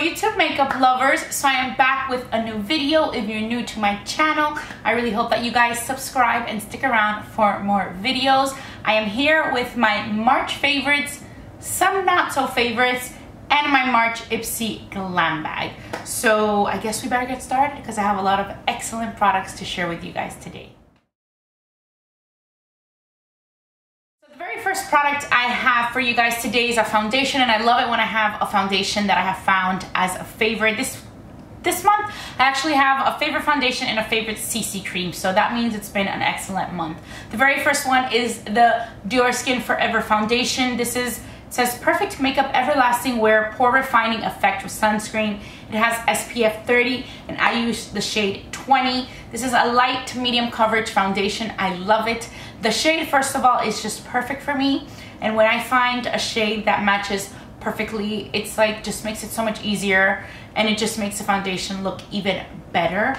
YouTube makeup lovers, so I am back with a new video. If you're new to my channel, I really hope that you guys subscribe and stick around for more videos. I am here with my March favorites, some not so favorites, and my March Ipsy Glam bag. So I guess we better get started because I have a lot of excellent products to share with you guys today. The very first product I have for you guys today is a foundation, and I love it when I have a foundation that I have found as a favorite. This month I actually have a favorite foundation and a favorite CC cream, so that means it's been an excellent month. The very first one is the Diorskin Forever Foundation. It says perfect makeup everlasting wear pore refining effect with sunscreen. It has SPF 30 and I use the shade 20. This is a light to medium coverage foundation. I love it. The shade, first of all, is just perfect for me, and when I find a shade that matches perfectly, it's like just makes it so much easier, and it just makes the foundation look even better.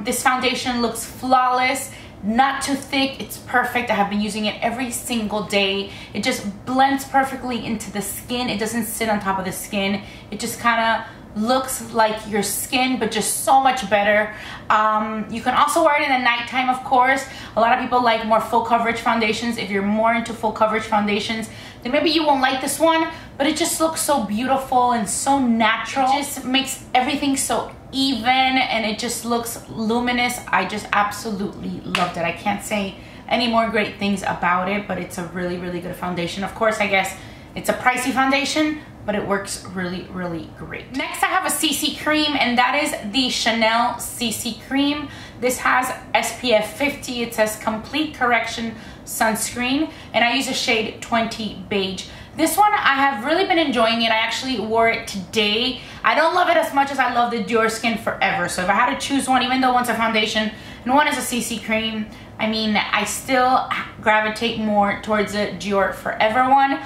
This foundation looks flawless, not too thick, it's perfect. I have been using it every single day. It just blends perfectly into the skin. It doesn't sit on top of the skin. It just kind of looks like your skin, but just so much better. You can also wear it in the nighttime, of course. A lot of people like more full coverage foundations. If you're more into full coverage foundations, then maybe you won't like this one, but it just looks so beautiful and so natural. It just makes everything so even, and it just looks luminous. I just absolutely loved it. I can't say any more great things about it, but it's a really, really good foundation. Of course, I guess it's a pricey foundation, but it works really, really great. Next, I have a CC cream, and that is the Chanel CC cream. This has SPF 50. It says complete correction sunscreen, and I use a shade 20 Beige. This one, I have really been enjoying it. I actually wore it today. I don't love it as much as I love the Diorskin Forever. So if I had to choose one, even though one's a foundation and one is a CC cream, I mean, I still gravitate more towards the Dior Forever one.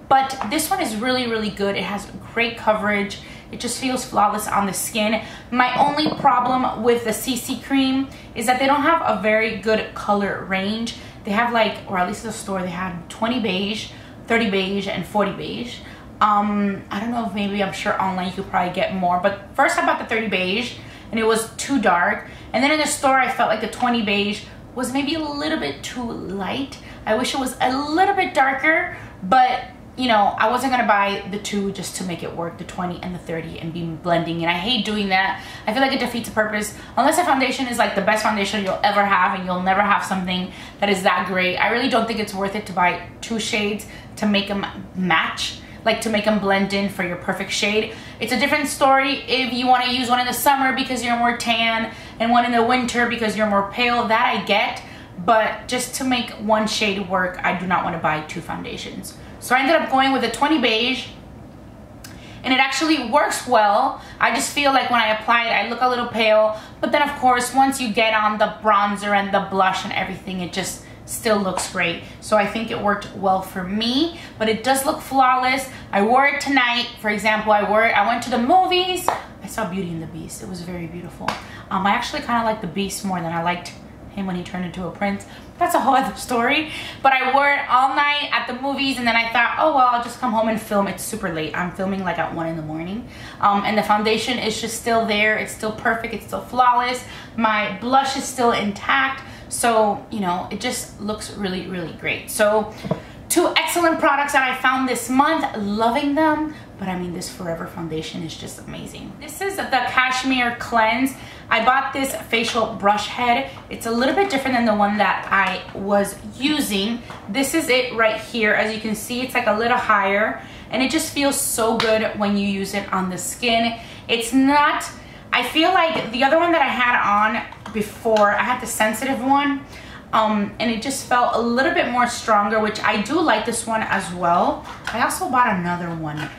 But this one is really, really good. It has great coverage. It just feels flawless on the skin. My only problem with the CC cream is that they don't have a very good color range. They have like, or at least at the store, they had 20 beige, 30 beige, and 40 beige. I don't know if maybe, I'm sure online you could probably get more, but first I bought the 30 beige and it was too dark. And then in the store I felt like the 20 beige was maybe a little bit too light. I wish it was a little bit darker, but you know, I wasn't gonna buy the two just to make it work, the 20 and the 30, and be blending, and I hate doing that. I feel like it defeats the purpose. Unless a foundation is like the best foundation you'll ever have and you'll never have something that is that great, I really don't think it's worth it to buy two shades to make them match, like to make them blend in for your perfect shade. It's a different story if you want to use one in the summer because you're more tan and one in the winter because you're more pale. That I get, but just to make one shade work, I do not want to buy two foundations. So I ended up going with a 20 beige, and it actually works well. I just feel like when I apply it, I look a little pale, but then of course, once you get on the bronzer and the blush and everything, it just still looks great. So I think it worked well for me, but it does look flawless. I wore it tonight. For example, I went to the movies. I saw Beauty and the Beast. It was very beautiful. I actually kind of like the Beast more than I liked him when he turned into a prince. That's a whole other story. But I wore it all night at the movies, and then I thought, oh well, I'll just come home and film. It's super late. I'm filming like at 1 in the morning. And the foundation is just still there. It's still perfect. It's still flawless. My blush is still intact. So, you know, it just looks really, really great. So, two excellent products that I found this month. Loving them. But I mean, this Forever foundation is just amazing. This is the Cashmere Cleanse. I bought this facial brush head. It's a little bit different than the one that I was using. This is it right here. As you can see, it's like a little higher, and it just feels so good when you use it on the skin. It's not, I feel like the other one that I had on before, I had the sensitive one, and it just felt a little bit more stronger, which I do like this one as well. I also bought another one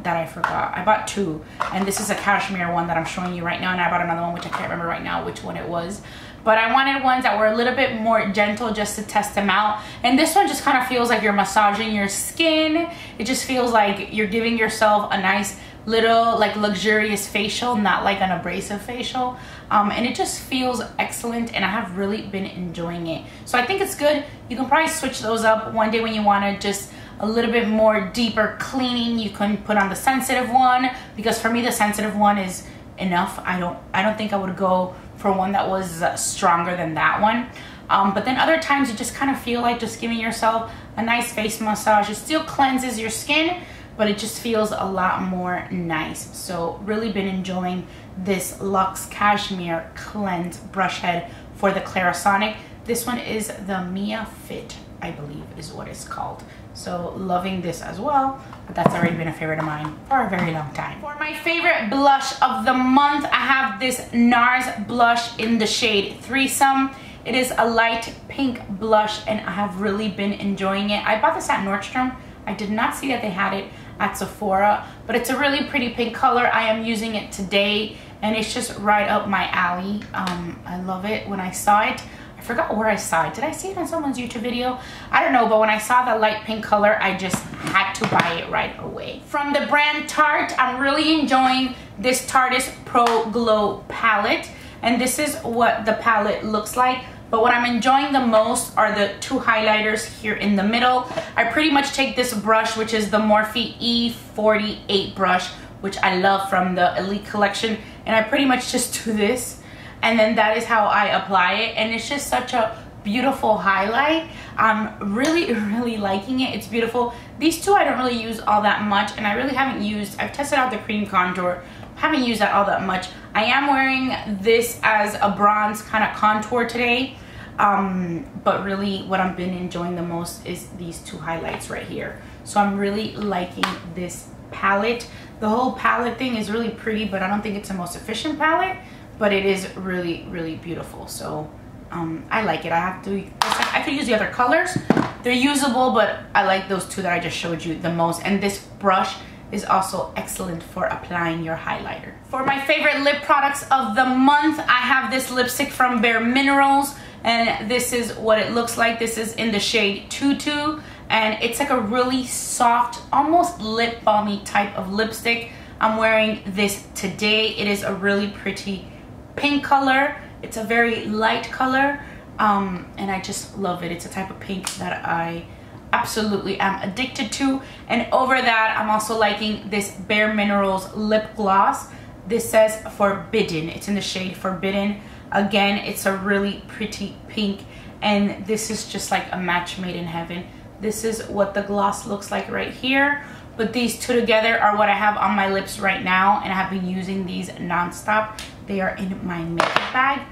that I forgot. I bought two, and this is a cashmere one that I'm showing you right now, and I bought another one which I can't remember right now which one it was, but I wanted ones that were a little bit more gentle just to test them out. And this one just kind of feels like you're massaging your skin. It just feels like you're giving yourself a nice little like luxurious facial, not like an abrasive facial, and it just feels excellent, and I have really been enjoying it. So I think it's good. You can probably switch those up one day when you want to just a little bit more deeper cleaning, you can put on the sensitive one, because for me the sensitive one is enough. I don't think I would go for one that was stronger than that one. But then other times you just kind of feel like just giving yourself a nice face massage. It still cleanses your skin, but it just feels a lot more nice. So really been enjoying this Luxe Cashmere Cleanse brush head for the Clarasonic. This one is the Mia Fit, I believe is what it's called. So loving this as well, but that's already been a favorite of mine for a very long time. For my favorite blush of the month, I have this Nars blush in the shade Threesome. It is a light pink blush and I have really been enjoying it. I bought this at Nordstrom. I did not see that they had it at Sephora, but it's a really pretty pink color. I am using it today and it's just right up my alley. I love it. When I saw it, I forgot where I saw it. Did I see it on someone's YouTube video? I don't know, but when I saw the light pink color, I just had to buy it right away. From the brand Tarte, I'm really enjoying this Tarteist Pro Glow palette. And this is what the palette looks like. But what I'm enjoying the most are the two highlighters here in the middle. I pretty much take this brush, which is the Morphe E48 brush, which I love from the Elite collection. And I pretty much just do this. And then that is how I apply it. And it's just such a beautiful highlight. I'm really, really liking it. It's beautiful. These two I don't really use all that much. And I really haven't used, I've tested out the cream contour. Haven't used that all that much. I am wearing this as a bronze kind of contour today. But really what I've been enjoying the most is these two highlights right here. So I'm really liking this palette. The whole palette thing is really pretty, but I don't think it's the most efficient palette. But it is really, really beautiful. So I like it. I could use the other colors. They're usable, but I like those two that I just showed you the most. And this brush is also excellent for applying your highlighter. For my favorite lip products of the month, I have this lipstick from Bare Minerals. And this is what it looks like. This is in the shade Tutu. And it's like a really soft, almost lip balmy type of lipstick. I'm wearing this today. It is a really pretty pink color. It's a very light color. And I just love it. It's a type of pink that I absolutely am addicted to. And over that, I'm also liking this Bare Minerals lip gloss. This says Forbidden. It's in the shade Forbidden. Again, it's a really pretty pink, and this is just like a match made in heaven. This is what the gloss looks like right here, but these two together are what I have on my lips right now, and I have been using these nonstop. They are in my makeup bag.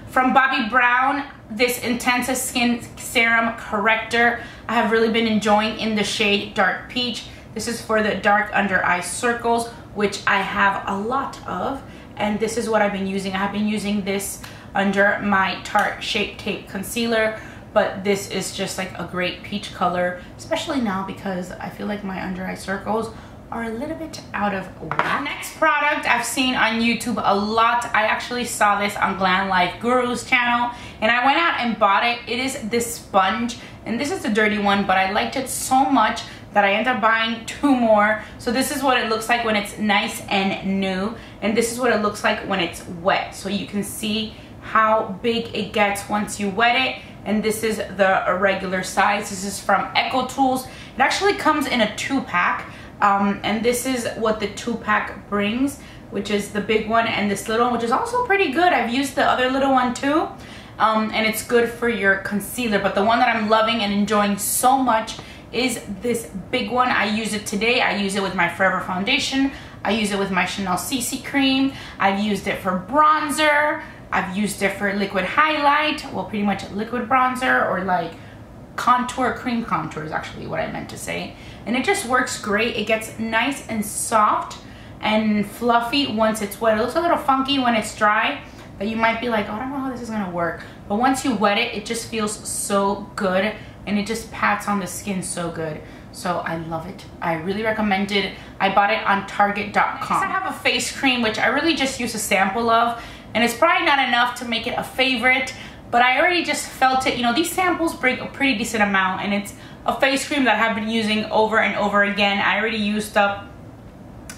From Bobbi Brown, this Intensa Skin Serum Corrector, I have really been enjoying in the shade Dark Peach. This is for the dark under eye circles, which I have a lot of. And this is what I've been using. I have been using this under my Tarte Shape Tape Concealer, but this is just like a great peach color, especially now because I feel like my under eye circles are a little bit out of whack. Next product I've seen on YouTube a lot. I actually saw this on Glam Life Guru's channel, and I went out and bought it. It is this sponge, and this is the dirty one, but I liked it so much that I ended up buying two more. So this is what it looks like when it's nice and new, and this is what it looks like when it's wet. So you can see how big it gets once you wet it, and this is the regular size. This is from EcoTools. It actually comes in a 2-pack, and this is what the 2-pack brings, which is the big one and this little one, which is also pretty good. I've used the other little one too, and it's good for your concealer, but the one that I'm loving and enjoying so much is this big one. I use it today. I use it with my Forever foundation. I use it with my Chanel CC cream. I've used it for bronzer. I've used it for liquid highlight. Well, pretty much liquid bronzer, or like contour, cream contour is actually what I meant to say. And it just works great. It gets nice and soft and fluffy once it's wet. It looks a little funky when it's dry, but you might be like, oh, I don't know how this is gonna work. But once you wet it, it just feels so good. And it just pats on the skin so good. So I love it. I really recommend it. I bought it on Target.com. Next, I have a face cream, which I really just use a sample of. And it's probably not enough to make it a favorite, but I already just felt it. You know, these samples bring a pretty decent amount, and it's a face cream that I've been using over and over again. I already used up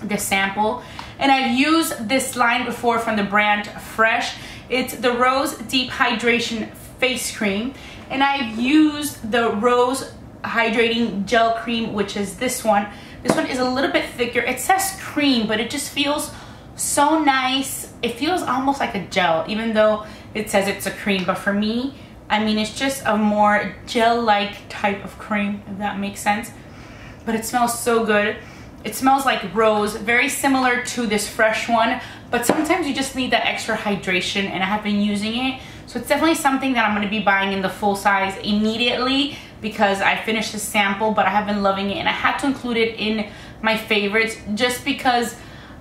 this sample. And I've used this line before from the brand Fresh. It's the Rose Deep Hydration Face Cream. And I've used the Rose hydrating gel cream, which is this one. This one is a little bit thicker. It says cream, but it just feels so nice. It feels almost like a gel, even though it says it's a cream. But for me, I mean, it's just a more gel-like type of cream, if that makes sense. But it smells so good. It smells like rose, very similar to this fresh one, but sometimes you just need that extra hydration, and I have been using it. So it's definitely something that I'm going to be buying in the full size immediately because I finished the sample, but I have been loving it, and I had to include it in my favorites just because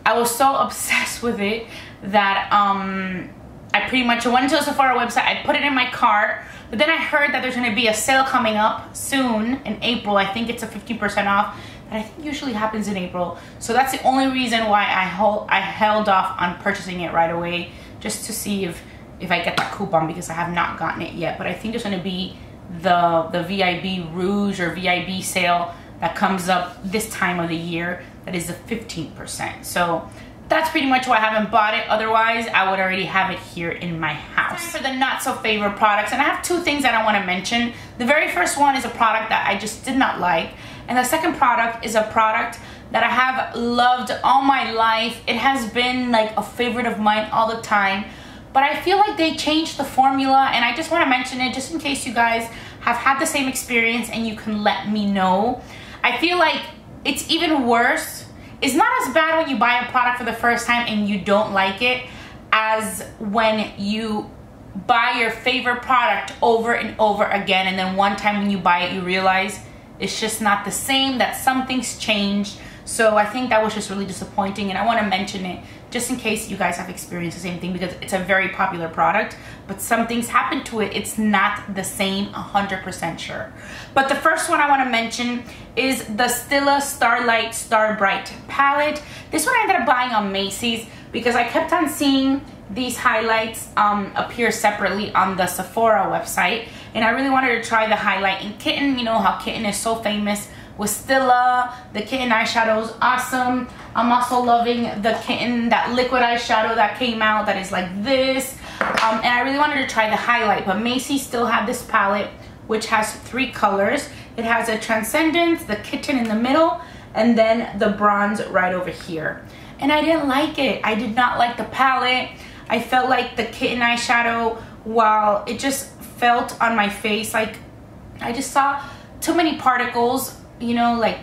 I was so obsessed with it that I pretty much went to the Sephora website, I put it in my cart, but then I heard that there's going to be a sale coming up soon in April. I think it's a 50% off. I think usually happens in April, so that's the only reason why I held off on purchasing it right away, just to see if I get that coupon, because I have not gotten it yet. But I think there's going to be the VIB Rouge or VIB sale that comes up this time of the year, that is the 15%. So that's pretty much why I haven't bought it. Otherwise, I would already have it here in my house. Time for the not so favorite products, and I have two things that I want to mention. The very first one is a product that I just did not like. And the second product is a product that I have loved all my life. It has been like a favorite of mine all the time. But I feel like they changed the formula, and I just want to mention it just in case you guys have had the same experience and you can let me know. I feel like it's even worse. It's not as bad when you buy a product for the first time and you don't like it as when you buy your favorite product over and over again, and then one time when you buy it you realize it's just not the same, that something's changed. So I think that was just really disappointing, and I want to mention it just in case you guys have experienced the same thing, because it's a very popular product, but some things happen to it. It's not the same, 100% sure. But the first one I want to mention is the Stila Starlight Star Bright palette. This one I ended up buying on Macy's because I kept on seeing these highlights appear separately on the Sephora website, and I really wanted to try the highlight in Kitten. You know how Kitten is so famous with Stila. The Kitten eyeshadow is awesome. I'm also loving the Kitten, that liquid eyeshadow that came out that is like this. And I really wanted to try the highlight, but Macy's still had this palette which has 3 colors. It has a Transcendence, the Kitten in the middle, and then the bronze right over here. And I didn't like it. I did not like the palette. I felt like the Kitten eyeshadow, while it just felt on my face like I just saw too many particles, you know, like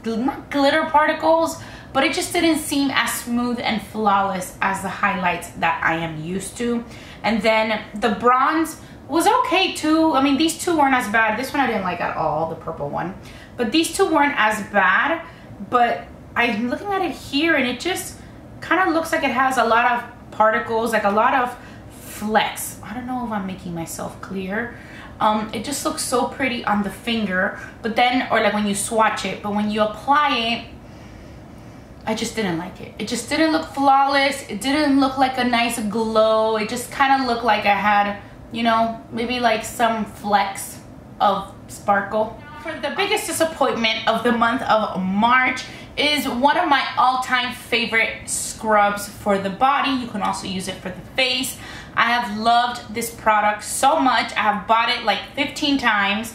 not glitter particles, but it just didn't seem as smooth and flawless as the highlights that I am used to. And then the bronze was okay too. I mean, these two weren't as bad. This one I didn't like at all, the purple one, but these two weren't as bad. But I'm looking at it here and it just kind of looks like it has a lot of particles, like a lot of flecks. I don't know if I'm making myself clear. It just looks so pretty on the finger, but then, or like when you swatch it, but when you apply it, I just didn't like it. It just didn't look flawless. It didn't look like a nice glow. It just kind of looked like I had, you know, maybe like some flecks of sparkle. For the biggest disappointment of the month of March is one of my all-time favorite scrubs for the body. You can also use it for the face. I have loved this product so much. I have bought it like 15 times,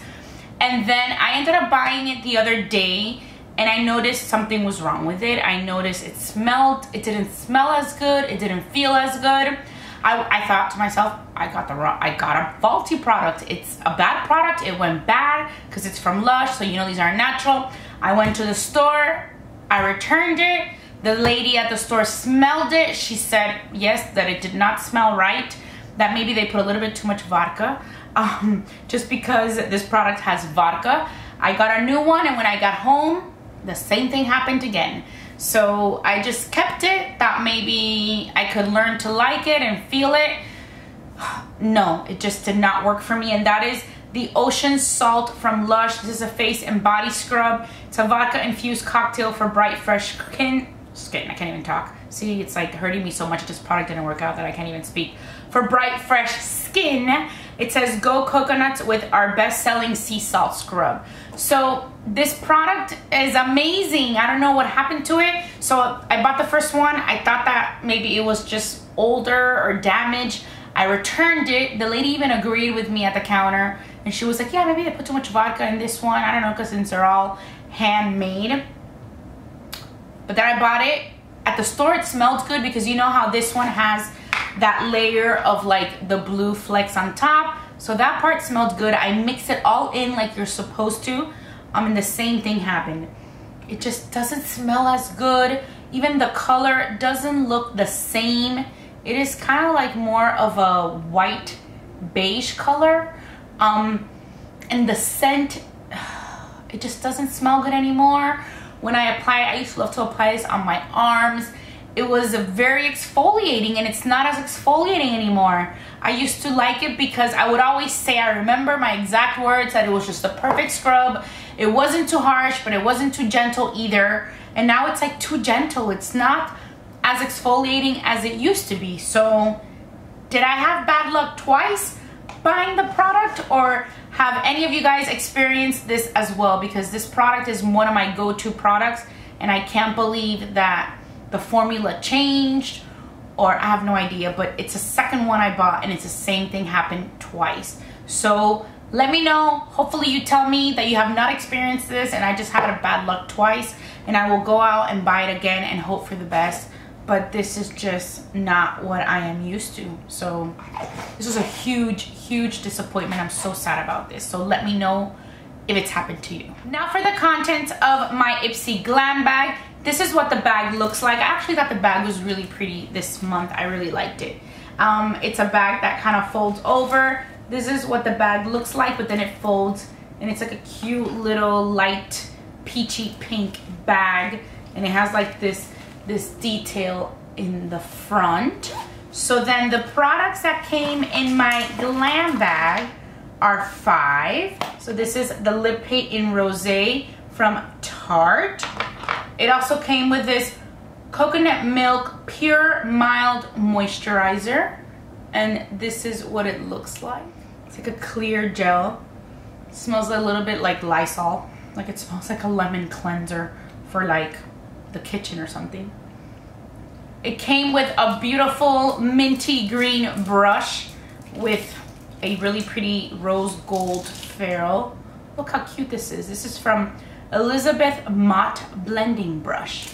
and then I ended up buying it the other day, and I noticed something was wrong with it. I noticed it didn't smell as good, it didn't feel as good. I thought to myself, I got a faulty product. It's a bad product. It went bad because it's from Lush, so you know these are natural. I went to the store, I returned it. The lady at the store smelled it. She said, yes, that it did not smell right, that maybe they put a little bit too much vodka, just because this product has vodka. I got a new one, and when I got home, the same thing happened again. So I just kept it, thought maybe I could learn to like it and feel it. No, it just did not work for me, and that is the Ocean Salt from Lush. This is a face and body scrub. It's a vodka-infused cocktail for bright, fresh skin. I can't even talk. See, it's like hurting me so much this product didn't work out that I can't even speak. For bright, fresh skin, it says go coconuts with our best-selling sea salt scrub. So this product is amazing. I don't know what happened to it. So I bought the first one. I thought that maybe it was just older or damaged. I returned it. The lady even agreed with me at the counter, and and she was like, yeah, maybe they put too much vodka in this one. I don't know, because since they're all handmade. But then I bought it at the store. It smelled good because you know how this one has that layer of like the blue flecks on top. So that part smelled good. I mixed it all in like you're supposed to. And the same thing happened. It just doesn't smell as good. Even the color doesn't look the same. It is kind of like more of a white beige color. And the scent, it just doesn't smell good anymore. When I apply it, I used to love to apply this on my arms. It was very exfoliating, and it's not as exfoliating anymore. I used to like it because I would always say, I remember my exact words, that it was just the perfect scrub. It wasn't too harsh, but it wasn't too gentle either. And now it's like too gentle. It's not as exfoliating as it used to be. So did I have bad luck twice buying the product, or have any of you guys experienced this as well? Because this product is one of my go-to products, and I can't believe that the formula changed, or I have no idea, but it's the second one I bought and it's the same thing happened twice. So let me know. Hopefully you tell me that you have not experienced this and I just had a bad luck twice, and I will go out and buy it again and hope for the best. But this is just not what I am used to. So this was a huge disappointment. I'm so sad about this. So let me know if it's happened to you. Now for the contents of my Ipsy Glam bag. This is what the bag looks like. I actually thought the bag was really pretty this month. I really liked it. It's a bag that kind of folds over. This is what the bag looks like, but then it folds, and it's like a cute little light peachy pink bag, and it has like this detail in the front. So then the products that came in my Glam bag are 5. So this is the Lip Paint in Rosé from Tarte. It also came with this coconut milk pure mild moisturizer, and this is what it looks like. It's like a clear gel. It smells a little bit like Lysol. Like it smells like a lemon cleanser for like the kitchen or something. It came with a beautiful minty green brush with a really pretty rose gold ferrule. Look how cute this is. This is from Elizabeth Matte Blending Brush.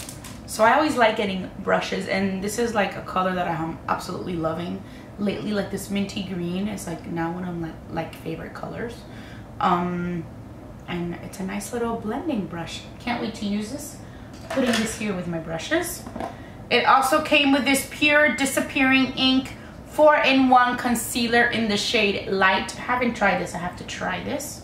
So I always like getting brushes, and this is like a color that I'm absolutely loving lately. Like this minty green is like now one of my like favorite colors. And it's a nice little blending brush. Can't wait to use this. Putting this here with my brushes. It also came with this Pure Disappearing Ink 4-in-1 concealer in the shade Light. I haven't tried this. I have to try this.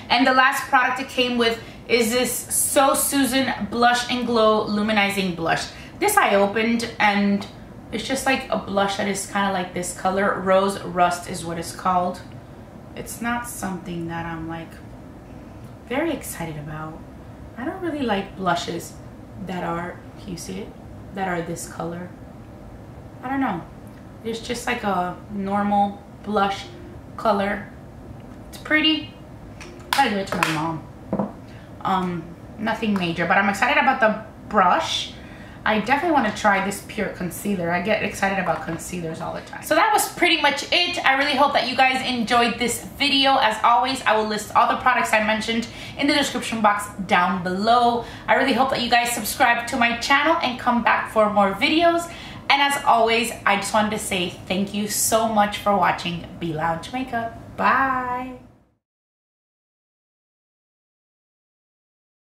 And the last product it came with is this So Susan Blush and Glow Luminizing Blush. This I opened, and it's just like a blush that is kind of like this color. Rose Rust is what it's called. It's not something that I'm like very excited about. I don't really like blushes that are, can you see it? That are this color. I don't know. It's just like a normal blush color. It's pretty. I gotta give it to my mom. Nothing major, but I'm excited about the brush. I definitely want to try this Pure concealer. I get excited about concealers all the time. So that was pretty much it. I really hope that you guys enjoyed this video. As always, I will list all the products I mentioned in the description box down below. I really hope that you guys subscribe to my channel and come back for more videos. And as always, I just wanted to say thank you so much for watching Be Lounge Makeup. Bye.